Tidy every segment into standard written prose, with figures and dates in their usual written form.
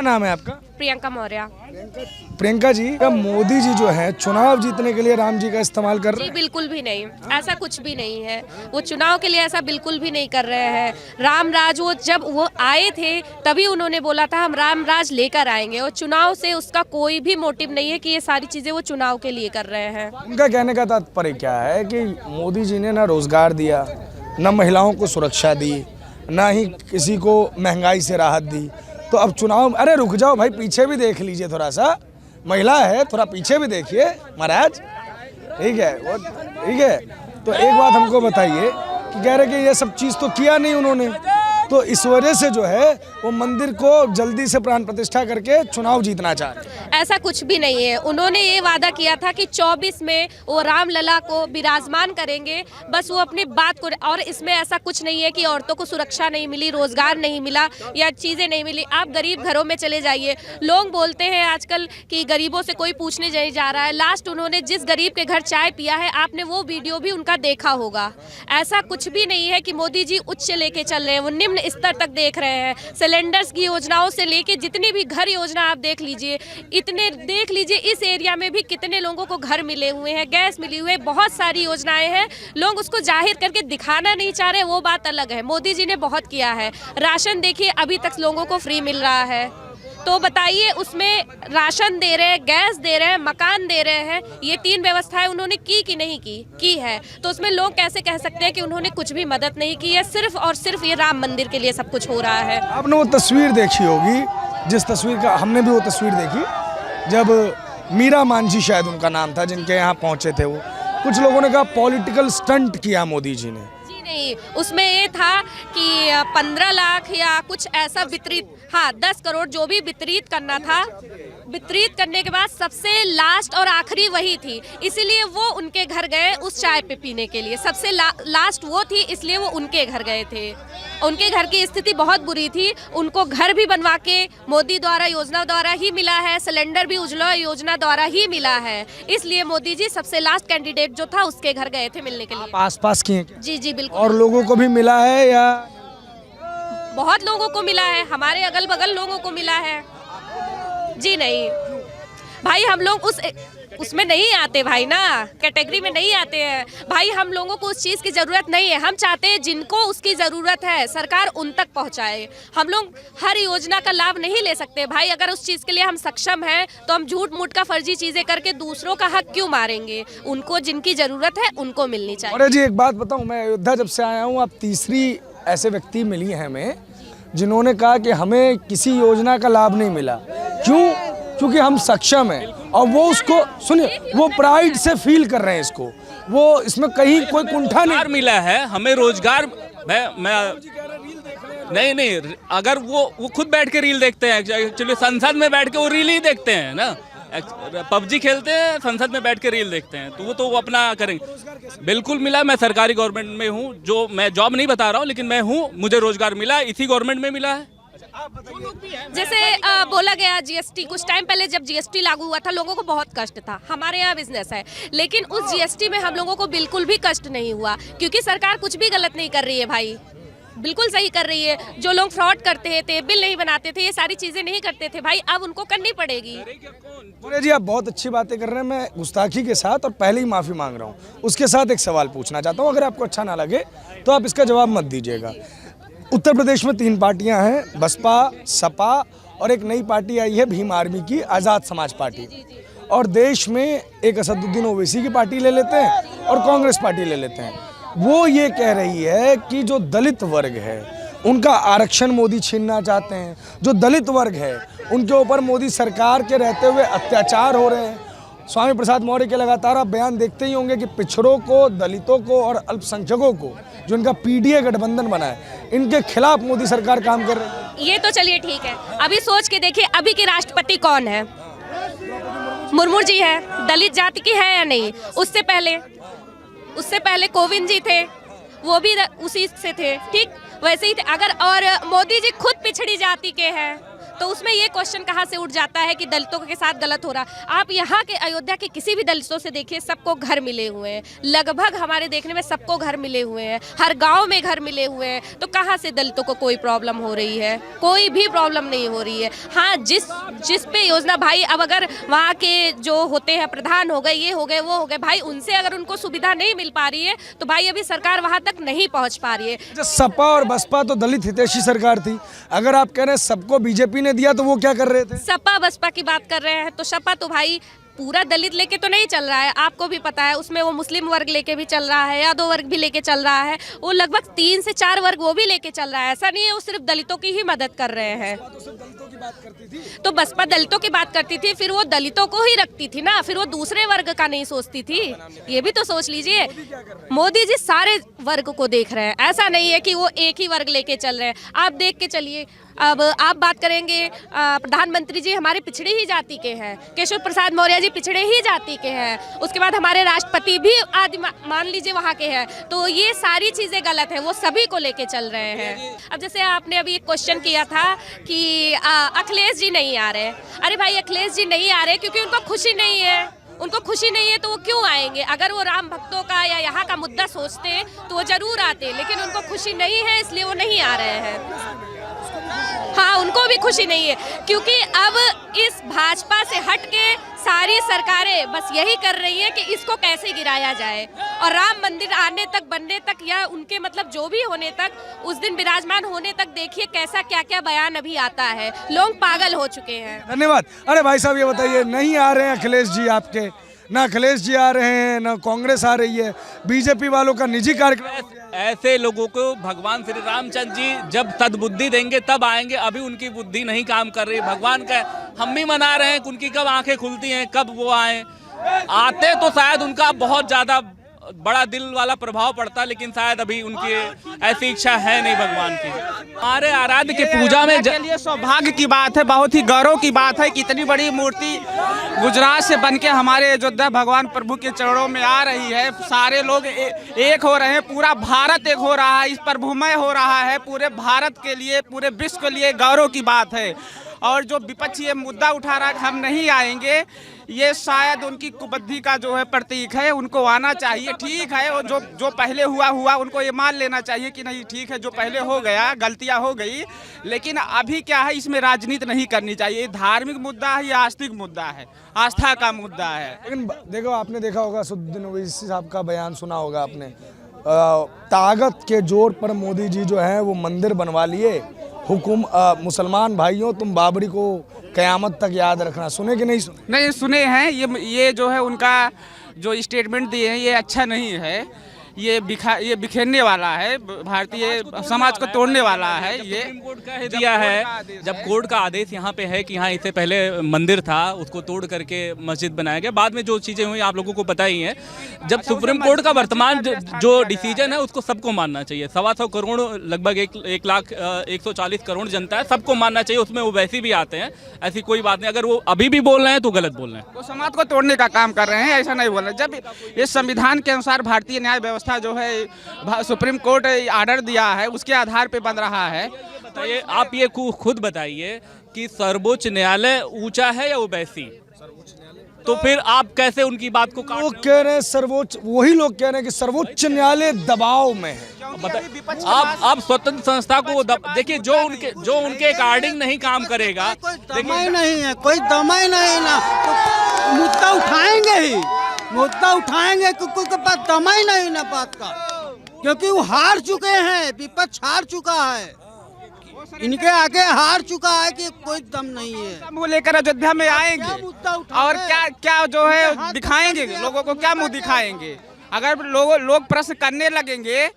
क्या नाम है आपका? प्रियंका मौर्य। प्रियंका जी, क्या मोदी जी जो है चुनाव जीतने के लिए राम जी का इस्तेमाल कर रहे जी हैं? बिल्कुल भी नहीं, ऐसा कुछ भी नहीं है। वो चुनाव के लिए ऐसा बिल्कुल भी नहीं कर रहे हैं। राम राज वो जब वो आए थे तभी उन्होंने बोला था हम राम राज लेकर आएंगे, और चुनाव से उसका कोई भी मोटिव नहीं है कि ये सारी चीजें वो चुनाव के लिए कर रहे हैं। उनका कहने का तात्पर्य क्या है कि मोदी जी ने ना रोजगार दिया, न महिलाओं को सुरक्षा दी, ना ही किसी को महंगाई से राहत दी। तो अब चुनाव, अरे रुक जाओ भाई, पीछे भी देख लीजिए थोड़ा सा, महिला है, थोड़ा पीछे भी देखिए महाराज। ठीक है, वो ठीक है। तो एक बात हमको बताइए कि कह रहे कि ये सब चीज़ तो किया नहीं उन्होंने, तो इस वजह से जो है वो मंदिर को जल्दी से प्राण प्रतिष्ठा करके चुनाव जीतना चाह रहे हैं। ऐसा कुछ भी नहीं है। उन्होंने ये वादा किया था कि 24 में वो रामलला को विराजमान करेंगे, बस वो अपनी बात को, और इसमें ऐसा कुछ नहीं है कि औरतों को सुरक्षा नहीं मिली, रोजगार नहीं मिला या चीज़ें नहीं मिली। आप गरीब घरों में चले जाइए, लोग बोलते हैं आजकल कि गरीबों से कोई पूछने नहीं जा रहा है। लास्ट उन्होंने जिस गरीब के घर चाय पिया है, आपने वो वीडियो भी उनका देखा होगा। ऐसा कुछ भी नहीं है कि मोदी जी उच्च लेके चल रहे हैं, वो निम्न स्तर तक देख रहे हैं। सिलेंडर्स की योजनाओं से लेके जितनी भी घर योजना आप देख लीजिए, इतने देख लीजिए इस एरिया में भी कितने लोगों को घर मिले हुए हैं, गैस मिली हुई है, बहुत सारी योजनाएं हैं। लोग उसको जाहिर करके दिखाना नहीं चाह रहे, वो बात अलग है। मोदी जी ने बहुत किया है। राशन देखिए अभी तक लोगों को फ्री मिल रहा है, तो बताइए उसमें राशन दे रहे हैं, गैस दे रहे हैं, मकान दे रहे हैं, ये 3 व्यवस्थाएं उन्होंने की कि नहीं की है। तो उसमें लोग कैसे कह सकते हैं कि उन्होंने कुछ भी मदद नहीं की है? सिर्फ और सिर्फ ये राम मंदिर के लिए सब कुछ हो रहा है। आपने वो तस्वीर देखी होगी, जिस तस्वीर का हमने भी वो तस्वीर देखी, जब मीरा मांझी शायद उनका नाम था, जिनके यहाँ पहुंचे थे वो, कुछ लोगों ने कहा पॉलिटिकल स्टंट किया मोदी जी ने। नहीं, उसमें ये था कि 15 लाख या कुछ ऐसा वितरित, हाँ 10 करोड़ जो भी वितरित करना था, वितरित करने के बाद सबसे लास्ट और आखिरी वही थी, इसीलिए वो उनके घर गए उस चाय पे पीने के लिए। सबसे लास्ट वो थी, इसलिए वो उनके घर गए थे। उनके घर की स्थिति बहुत बुरी थी, उनको घर भी बनवा के मोदी द्वारा योजना द्वारा ही मिला है, सिलेंडर भी उज्ज्वला योजना द्वारा ही मिला है, इसलिए मोदी जी सबसे लास्ट कैंडिडेट जो था उसके घर गए थे मिलने के लिए। आस पास किए? जी जी बिल्कुल। और लोगों को भी मिला है या? बहुत लोगों को मिला है, हमारे अगल बगल लोगों को मिला है। जी नहीं भाई, हम लोग उसमें नहीं आते भाई ना, कैटेगरी में नहीं आते हैं भाई। हम लोगों को उस चीज़ की ज़रूरत नहीं है। हम चाहते हैं जिनको उसकी ज़रूरत है सरकार उन तक पहुंचाए। हम लोग हर योजना का लाभ नहीं ले सकते भाई। अगर उस चीज़ के लिए हम सक्षम हैं तो हम झूठ मूठ का फर्जी चीज़ें करके दूसरों का हक क्यों मारेंगे? उनको जिनकी ज़रूरत है उनको मिलनी चाहिए। अरे जी, एक बात बताऊँ, मैं अयोध्या जब से आया हूँ, आप तीसरी ऐसे व्यक्ति मिली हैं हमें जिन्होंने कहा कि हमें किसी योजना का लाभ नहीं मिला। क्यों? क्योंकि हम सक्षम हैं, और वो उसको सुनिए, वो प्राइड से फील कर रहे हैं इसको, वो इसमें कहीं कोई कुंठा नहीं मिला है हमें रोजगार। मैं नहीं, अगर वो खुद बैठ के रील देखते हैं, एक्चुअली संसद में बैठ के वो रील ही देखते हैं ना, पबजी खेलते हैं, संसद में बैठ के रील देखते हैं, तो वो अपना करेंगे। बिल्कुल मिला, मैं सरकारी गवर्नमेंट में हूँ, जो मैं जॉब नहीं बता रहा हूँ, लेकिन मैं हूँ, मुझे रोजगार मिला, इसी गवर्नमेंट में मिला है। जैसे बोला गया जीएसटी, कुछ टाइम पहले जब जीएसटी लागू हुआ था लोगों को बहुत कष्ट था। हमारे यहाँ बिजनेस है, लेकिन उस जीएसटी में हम लोगों को बिल्कुल भी कष्ट नहीं हुआ, क्योंकि सरकार कुछ भी गलत नहीं कर रही है भाई, बिल्कुल सही कर रही है। जो लोग फ्रॉड करते थे, बिल नहीं बनाते थे, ये सारी चीजें नहीं करते थे भाई, अब उनको करनी पड़ेगी। जी, आप बहुत अच्छी बातें कर रहे हैं, मैं गुस्ताखी के साथ और पहले ही माफ़ी मांग रहा हूँ। उसके साथ एक सवाल पूछना चाहता हूँ, अगर आपको अच्छा ना लगे तो आप इसका जवाब मत दीजिएगा। उत्तर प्रदेश में 3 पार्टियां हैं, बसपा, सपा और एक नई पार्टी आई है भीम आर्मी की, आज़ाद समाज पार्टी। और देश में एक असदुद्दीन ओवैसी की पार्टी ले लेते हैं और कांग्रेस पार्टी ले लेते हैं। वो ये कह रही है कि जो दलित वर्ग है उनका आरक्षण मोदी छीनना चाहते हैं, जो दलित वर्ग है उनके ऊपर मोदी सरकार के रहते हुए अत्याचार हो रहे हैं। स्वामी प्रसाद मौर्य के लगातार आप बयान देखते ही होंगे कि पिछड़ों को, दलितों को और अल्पसंख्यकों को, जो इनका पीडीए गठबंधन बना है, इनके खिलाफ मोदी सरकार काम कर रही है। ये तो चलिए ठीक है, अभी सोच के देखिए अभी के राष्ट्रपति कौन है? मुर्मू जी है, दलित जाति की है या नहीं? उससे पहले कोविंद जी थे, वो भी उसी से थे, ठीक वैसे ही थे। अगर और मोदी जी खुद पिछड़ी जाति के हैं, तो उसमें ये क्वेश्चन कहाँ से उठ जाता है कि दलितों के साथ गलत हो रहा। आप यहाँ के अयोध्या के किसी भी दलितों से देखिए, सबको घर मिले हुए हैं, लगभग हमारे देखने में सबको घर मिले हुए हैं, हर गाँव में घर मिले हुए हैं। तो कहाँ से दलितों को कोई प्रॉब्लम हो रही है? कोई भी प्रॉब्लम नहीं हो रही है। हाँ, जिस पे योजना भाई, अब अगर वहाँ के जो होते हैं प्रधान हो गए, ये हो गए, वो हो गए, भाई उनसे अगर उनको सुविधा नहीं मिल पा रही है तो भाई अभी सरकार वहाँ तक नहीं पहुँच पा रही है। सपा और बसपा तो दलित हितैषी सरकार थी, अगर आप कह रहे हैं सबको बीजेपी ने दिया तो वो क्या कर रहे थे? सपा बसपा की बात कर रहे हैं तो सपा तो भाई पूरा दलित लेके तो नहीं चल रहा है, आपको भी पता है। उसमें वो मुस्लिम वर्ग लेके भी चल रहा है, यादव वर्ग भी लेके चल रहा है, वो लगभग 3 से 4 वर्ग वो भी लेके चल रहा है। ऐसा नहीं है वो सिर्फ दलितों की ही मदद कर रहे हैं। तो बसपा दलितों की बात करती थी, फिर वो दलितों को ही रखती थी ना, फिर वो दूसरे वर्ग का नहीं सोचती थी। ये भी तो सोच लीजिए, मोदी जी सारे वर्ग को देख रहे हैं, ऐसा नहीं है कि वो एक ही वर्ग लेके चल रहे हैं। आप देख के चलिए, अब आप बात करेंगे प्रधानमंत्री जी हमारे पिछड़ी ही जाति के हैं, केशव प्रसाद मौर्य जी पिछड़े ही जाति के हैं, उसके बाद हमारे राष्ट्रपति भी आदि मान लीजिए वहाँ के हैं। तो ये सारी चीज़ें गलत है, वो सभी को लेके चल रहे हैं। अब जैसे आपने अभी एक क्वेश्चन किया था कि अखिलेश जी नहीं आ रहे। अरे भाई अखिलेश जी नहीं आ रहे क्योंकि उनको खुशी नहीं है। उनको खुशी नहीं है तो वो क्यों आएंगे? अगर वो राम भक्तों का या यहाँ का मुद्दा सोचते तो वो जरूर आते, लेकिन उनको खुशी नहीं है इसलिए वो नहीं आ रहे हैं। हाँ, उनको भी खुशी नहीं है क्योंकि अब इस भाजपा से हट के सारी सरकारें बस यही कर रही है कि इसको कैसे गिराया जाए, और राम मंदिर आने तक, बनने तक, या उनके मतलब जो भी होने तक, उस दिन विराजमान होने तक देखिए कैसा क्या क्या बयान अभी आता है। लोग पागल हो चुके हैं। धन्यवाद। अरे भाई साहब ये बताइए, नहीं आ रहे हैं अखिलेश जी आपके, ना अखिलेश जी आ रहे हैं, ना कांग्रेस आ रही है, बीजेपी वालों का निजी कार्यक्रम। ऐसे लोगों को भगवान श्री रामचंद्र जी जब सद्बुद्धि देंगे तब आएंगे। अभी उनकी बुद्धि नहीं काम कर रही। भगवान का हम भी मना रहे हैं कि उनकी कब आंखें खुलती हैं, कब वो आए। आते तो शायद उनका बहुत ज़्यादा बड़ा दिल वाला प्रभाव पड़ता, लेकिन शायद अभी उनकी ऐसी इच्छा है नहीं भगवान की। हमारे आराध्य के पूजा में के लिए सौभाग्य की बात है, बहुत ही गौरव की बात है कि इतनी बड़ी मूर्ति गुजरात से बनके हमारे अयोध्या भगवान प्रभु के चरणों में आ रही है। सारे लोग एक हो रहे हैं, पूरा भारत एक हो रहा है, इस प्रभुमय हो रहा है। पूरे भारत के लिए, पूरे विश्व के लिए गौरव की बात है। और जो विपक्ष ये मुद्दा उठा रहा है हम नहीं आएंगे, ये शायद उनकी कुबुद्धि का जो है प्रतीक है। उनको आना चाहिए, ठीक है। और जो पहले हुआ उनको ये मान लेना चाहिए कि नहीं ठीक है, जो पहले हो गया गलतियां हो गई, लेकिन अभी क्या है, इसमें राजनीति नहीं करनी चाहिए। धार्मिक मुद्दा है, ये आस्तिक मुद्दा है, आस्था का मुद्दा है। लेकिन देखो, आपने देखा होगा असदुद्दीन ओवैसी साहब का बयान सुना होगा आपने, ताकत के जोर पर मोदी जी जो है वो मंदिर बनवा लिए। मुसलमान भाइयों, तुम बाबरी को कयामत तक याद रखना। सुने कि नहीं सुने? नहीं सुने हैं। ये जो है उनका जो स्टेटमेंट दिए हैं ये अच्छा नहीं है, ये बिखेरने वाला है, भारतीय समाज को तोड़ने वाला है। ये कोर्ट का दिया है, जब कोर्ट का आदेश यहाँ पे है कि यहाँ इससे पहले मंदिर था, उसको तोड़ करके मस्जिद बनाया गया। बाद में जो चीज़ें हुई आप लोगों को पता ही है। जब सुप्रीम कोर्ट का वर्तमान जो डिसीजन है उसको सबको मानना चाहिए। 125 करोड़, लगभग 1,40 करोड़ जनता है, सबको मानना चाहिए। उसमें वो वैसे भी आते हैं, ऐसी कोई बात नहीं। अगर वो अभी भी बोल रहे हैं तो गलत बोल रहे हैं, वो समाज को तोड़ने का काम कर रहे हैं, ऐसा नहीं बोल रहे। जब ये संविधान के अनुसार भारतीय न्याय व्यवस्था जो है सुप्रीम कोर्ट ऑर्डर दिया है उसके आधार पे बन रहा है। तो ये आप ये खुद बताइए कि सर्वोच्च न्यायालय ऊंचा है या ओवैसी? तो फिर आप कैसे उनकी बात को वो कह रहे हैं सर्वोच्च, वही लोग कह रहे हैं कि सर्वोच्च न्यायालय दबाव में है। आप स्वतंत्र संस्था को देखिए, जो उनके अकॉर्डिंग नहीं काम करेगा, दमाई नहीं है, कोई दमाई नहीं ना, तो मुद्दा उठाएंगे ही, मुद्दा उठाएंगे, कोई के पास दमाई नहीं ना बात का, क्योंकि वो हार चुके हैं, विपक्ष हार चुका है, इनके आगे हार चुका है कि कोई दम नहीं है। वो लेकर अयोध्या में आएंगे और क्या जो है दिखाएंगे लोगों को, क्या मुंह दिखाएंगे? अगर लोग प्रश्न करने लगेंगे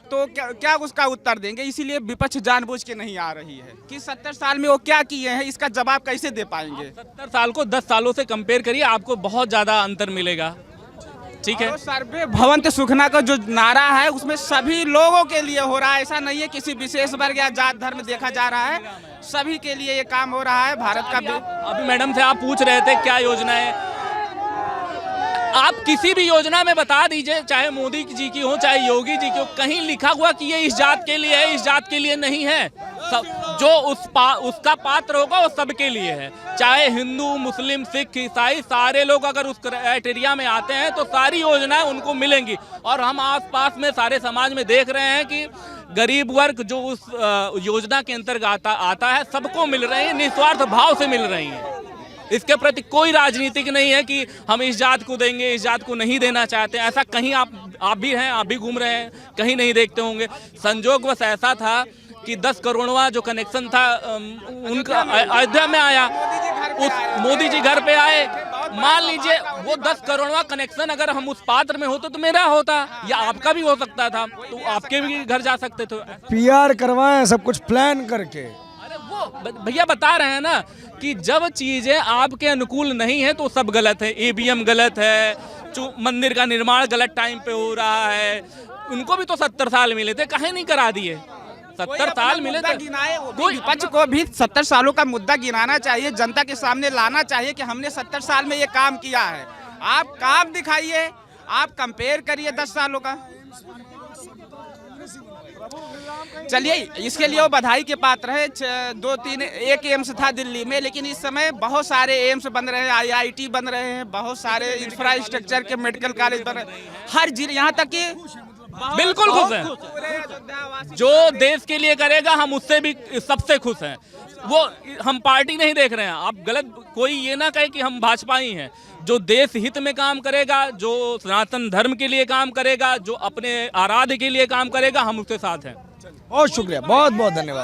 तो क्या उसका उत्तर देंगे? इसीलिए विपक्ष जानबूझ के नहीं आ रही है कि 70 साल में वो क्या किए हैं, इसका जवाब कैसे दे पाएंगे। 70 साल को 10 सालों से कंपेयर करिए, आपको बहुत ज्यादा अंतर मिलेगा। ठीक है, सर्वे भवंत सुखना का जो नारा है उसमें सभी लोगों के लिए हो रहा है, ऐसा नहीं है किसी विशेष वर्ग या जात धर्म देखा जा रहा है, सभी के लिए ये काम हो रहा है। भारत का अभी मैडम से आप पूछ रहे थे क्या योजना है, आप किसी भी योजना में बता दीजिए, चाहे मोदी जी की हो चाहे योगी जी की हो, कहीं लिखा हुआ कि ये इस जात के लिए है, इस जात के लिए नहीं है। जो उसका पात्र होगा वो सबके लिए है, चाहे हिंदू, मुस्लिम, सिख, ईसाई, सारे लोग अगर उस क्राइटेरिया में आते हैं तो सारी योजनाएं उनको मिलेंगी। और हम आसपास में सारे समाज में देख रहे हैं कि गरीब वर्ग जो उस योजना के अंतर्गत आता है सबको मिल रही है, निस्वार्थ भाव से मिल रही हैं। इसके प्रति कोई राजनीतिक नहीं है कि हम इस जात को देंगे, इस जात को नहीं देना चाहते। ऐसा कहीं आप भी हैं, आप भी घूम रहे हैं, कहीं नहीं देखते होंगे। संजोग बस ऐसा था कि 10 करोड़वां जो कनेक्शन था उनका अयोध्या में आया, उस मोदी जी घर पे आए। मान लीजिए वो 10 करोड़वां कनेक्शन अगर हम उस पात्र में होते तो मेरा होता या आपका भी हो सकता था, तो आपके भी घर जा सकते थे। PR करवाएं सब कुछ प्लान करके। अरे वो भैया बता रहे हैं ना कि जब चीजें आपके अनुकूल नहीं है तो सब गलत है। EVM गलत है, मंदिर का निर्माण गलत टाइम पे हो रहा है। उनको भी तो 70 साल मिले थे, काहे नहीं करा दिए? 70 साल मिले थे। कोई विपक्ष को भी 70 सालों का मुद्दा गिनाना चाहिए, जनता के सामने लाना चाहिए कि हमने 70 साल में ये काम किया है। आप काम दिखाइए, आप कंपेयर करिए 10 सालों का। चलिए, इसके लिए वो बधाई के पात्र है। 2-3 एक एम्स था दिल्ली में, लेकिन इस समय बहुत सारे एम्स बन रहे हैं, IIT बन रहे हैं, बहुत सारे इंफ्रास्ट्रक्चर के मेडिकल कॉलेज बन रहे हैं हर जिले, यहाँ तक कि बिल्कुल खुश हैं। जो देश के लिए करेगा हम उससे भी सबसे खुश हैं। वो हम पार्टी नहीं देख रहे हैं। आप गलत कोई ये ना कहे कि हम भाजपा ही हैं। जो देश हित में काम करेगा, जो सनातन धर्म के लिए काम करेगा, जो अपने आराध्य के लिए काम करेगा, हम उसके साथ हैं। बहुत शुक्रिया, बहुत बहुत धन्यवाद।